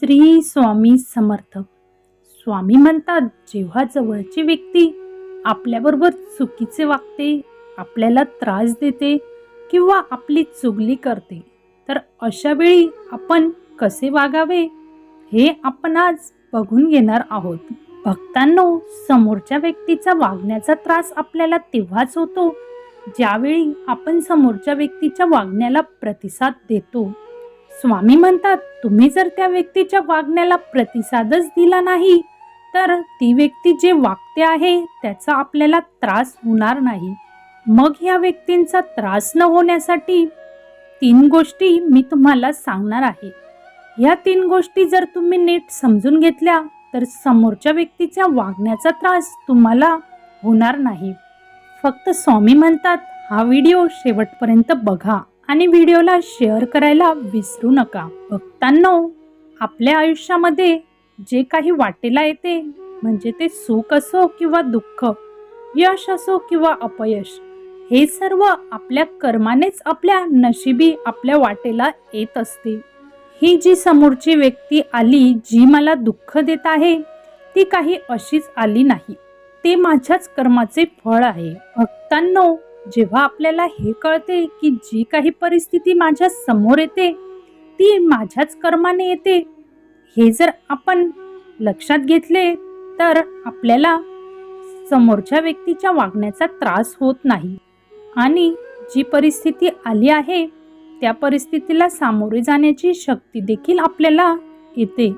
श्री स्वामी समर्थ. स्वामी म्हणतात, जेव्हा जवळची व्यक्ती आपल्याबरोबर चुकीचे वागते, आपल्याला त्रास देते किंवा आपली चुगली करते, तर अशा वेळी आपण कसे वागावे हे आपण आज बघून घेणार आहोत. भक्तांनो, समोरच्या व्यक्तीचा वागण्याचा त्रास आपल्याला तेव्हाच होतो ज्यावेळी आपण समोरच्या व्यक्तीच्या वागण्याला प्रतिसाद देतो. स्वामी म्हणतात, तुम्ही जर त्या व्यक्तीच्या वागण्याला प्रतिसादच दिला नाही तर ती व्यक्ती जे वागते आहे त्याचा आपल्याला त्रास होणार नाही. मग ह्या व्यक्तींचा त्रास न होण्यासाठी 3 गोष्टी मी तुम्हाला सांगणार आहे. ह्या 3 गोष्टी जर तुम्ही नीट समजून घेतल्या तर समोरच्या व्यक्तीच्या वागण्याचा त्रास तुम्हाला होणार नाही. फक्त स्वामी म्हणतात हा व्हिडिओ शेवटपर्यंत बघा आणि व्हिडिओला शेअर करायला विसरू नका. भक्तांनो, आपल्या आयुष्यामध्ये जे काही वाटेला येते, म्हणजे ते सुख असो किंवा दुःख, यश असो किंवा अपयश, हे सर्व आपल्या कर्मानेच आपल्या नशिबी आपल्या वाटेला येत असते. ही जी समोरची व्यक्ती आली जी मला दुःख देत आहे ती काही अशीच आली नाही, ते माझ्याच कर्माचे फळ आहे. भक्तांनो, जेव्हा आपल्याला हे कळते की जी काही परिस्थिती माझ्या समोर येते ती माझ्याच कर्माने येते, हे जर आपण लक्षात घेतले तर आपल्याला समोरच्या व्यक्तीच्या वागण्याचा त्रास होत नाही आणि जी परिस्थिती आली आहे त्या परिस्थितीला सामोरे जाण्याची शक्ती देखील आपल्याला येते.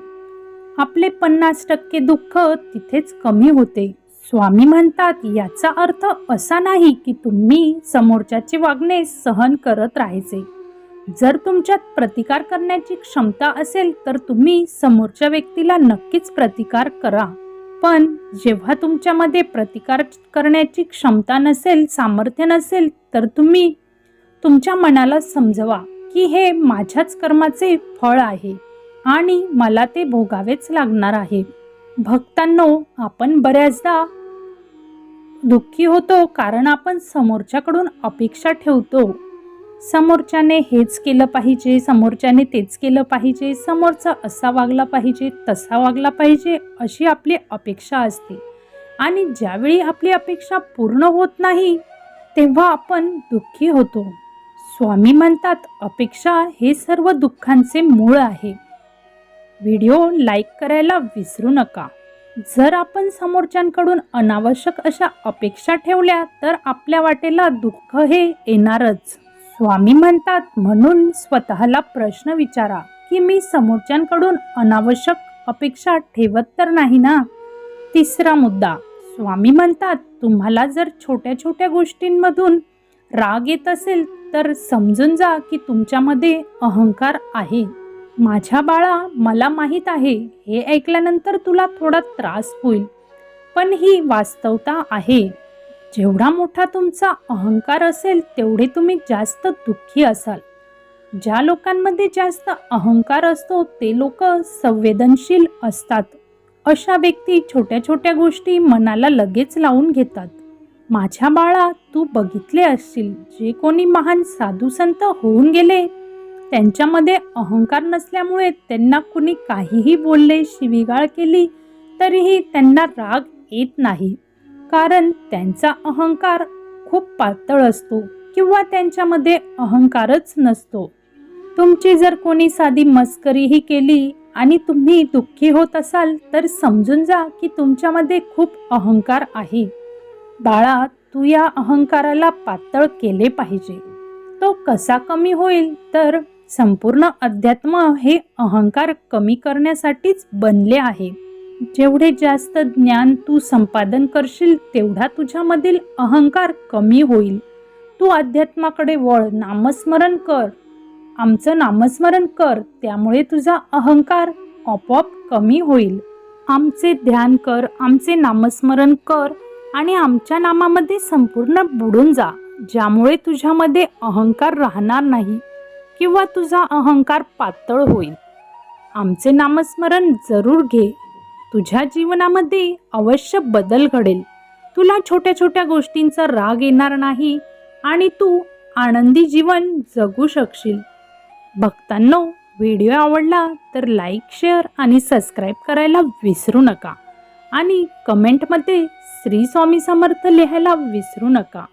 आपले 50% दुःख तिथेच कमी होते. स्वामी म्हणतात, याचा अर्थ असा नाही की तुम्ही समोरच्याचे वागणे सहन करत राहायचे. जर तुमच्यात प्रतिकार करण्याची क्षमता असेल तर तुम्ही समोरच्या व्यक्तीला नक्कीच प्रतिकार करा. पण जेव्हा तुमच्यामध्ये प्रतिकार करण्याची क्षमता नसेल, सामर्थ्य नसेल, तर तुम्ही तुमच्या मनाला समजवा की हे माझ्याच कर्माचे फळ आहे आणि मला ते भोगावेच लागणार आहे. भक्तांनो, आपण बऱ्याचदा दुःखी होतो कारण आपण समोरच्याकडून अपेक्षा ठेवतो. समोरच्याने हेच केलं पाहिजे, समोरच्याने तेच केलं पाहिजे, समोरचा असा वागला पाहिजे, तसा वागला पाहिजे, अशी आपली अपेक्षा असते. आणि ज्यावेळी आपली अपेक्षा पूर्ण होत नाही तेव्हा आपण दुःखी होतो. स्वामी म्हणतात, अपेक्षा हे सर्व दुःखांचे मूळ आहे. व्हिडिओ लाईक करायला विसरू नका. जर आपण समोरच्यांकडून अनावश्यक अशा अपेक्षा ठेवल्या तर आपल्या वाटेला दुःख हे येणारच. स्वामी म्हणतात, म्हणून स्वतःला प्रश्न विचारा की मी समोरच्यांकडून अनावश्यक अपेक्षा ठेवत तर नाही ना. 3रा मुद्दा, स्वामी म्हणतात, तुम्हाला जर छोट्या छोट्या गोष्टींमधून राग येत असेल तर समजून जा की तुमच्यामध्ये अहंकार आहे. माझ्या बाळा, मला माहीत आहे हे ऐकल्यानंतर तुला थोडा त्रास होईल, पण ही वास्तवता आहे. जेवढा मोठा तुमचा अहंकार असेल तेवढे तुम्ही जास्त दुःखी असाल. ज्या लोकांमध्ये जास्त अहंकार असतो ते लोक संवेदनशील असतात. अशा व्यक्ती छोट्या छोट्या गोष्टी मनाला लगेच लावून घेतात. माझ्या बाळा, तू बघितले असशील जे कोणी महान साधू संत होऊन गेले त्यांच्यामध्ये अहंकार नसल्यामुळे त्यांना कुणी काहीही बोलले, शिवीगाळ केली तरीही त्यांना राग येत नाही, कारण त्यांचा अहंकार खूप पातळ असतो किंवा त्यांच्यामध्ये अहंकारच नसतो. तुमची जर कोणी साधी मस्करीही केली आणि तुम्ही दुःखी होत असाल तर समजून जा की तुमच्यामध्ये खूप अहंकार आहे. बाळा, तू या अहंकाराला पातळ केले पाहिजे. तो कसा कमी होईल तर संपूर्ण अध्यात्म हे अहंकार कमी करण्यासाठीच बनले आहे. जेवढे जास्त ज्ञान तू संपादन करशील तेवढा तुझ्यामधील अहंकार कमी होईल. तू अध्यात्माकडे वळ, नामस्मरण कर, आमचं नामस्मरण कर, त्यामुळे तुझा अहंकार आपोआप कमी होईल. आमचे ध्यान कर, आमचे नामस्मरण कर आणि आमच्या नामामध्ये संपूर्ण बुडून जा, ज्यामुळे तुझ्यामध्ये अहंकार राहणार नाही किंवा तुझा अहंकार पातळ होईल. आमचे नामस्मरण जरूर घे, तुझ्या जीवनामध्ये अवश्य बदल घडेल. तुला छोट्या छोट्या गोष्टींचा राग येणार नाही आणि तू आनंदी जीवन जगू शकशील. भक्तांनो, व्हिडिओ आवडला तर लाईक, शेअर आणि सबस्क्राईब करायला विसरू नका आणि कमेंटमध्ये श्री स्वामी समर्थ लिहायला विसरू नका.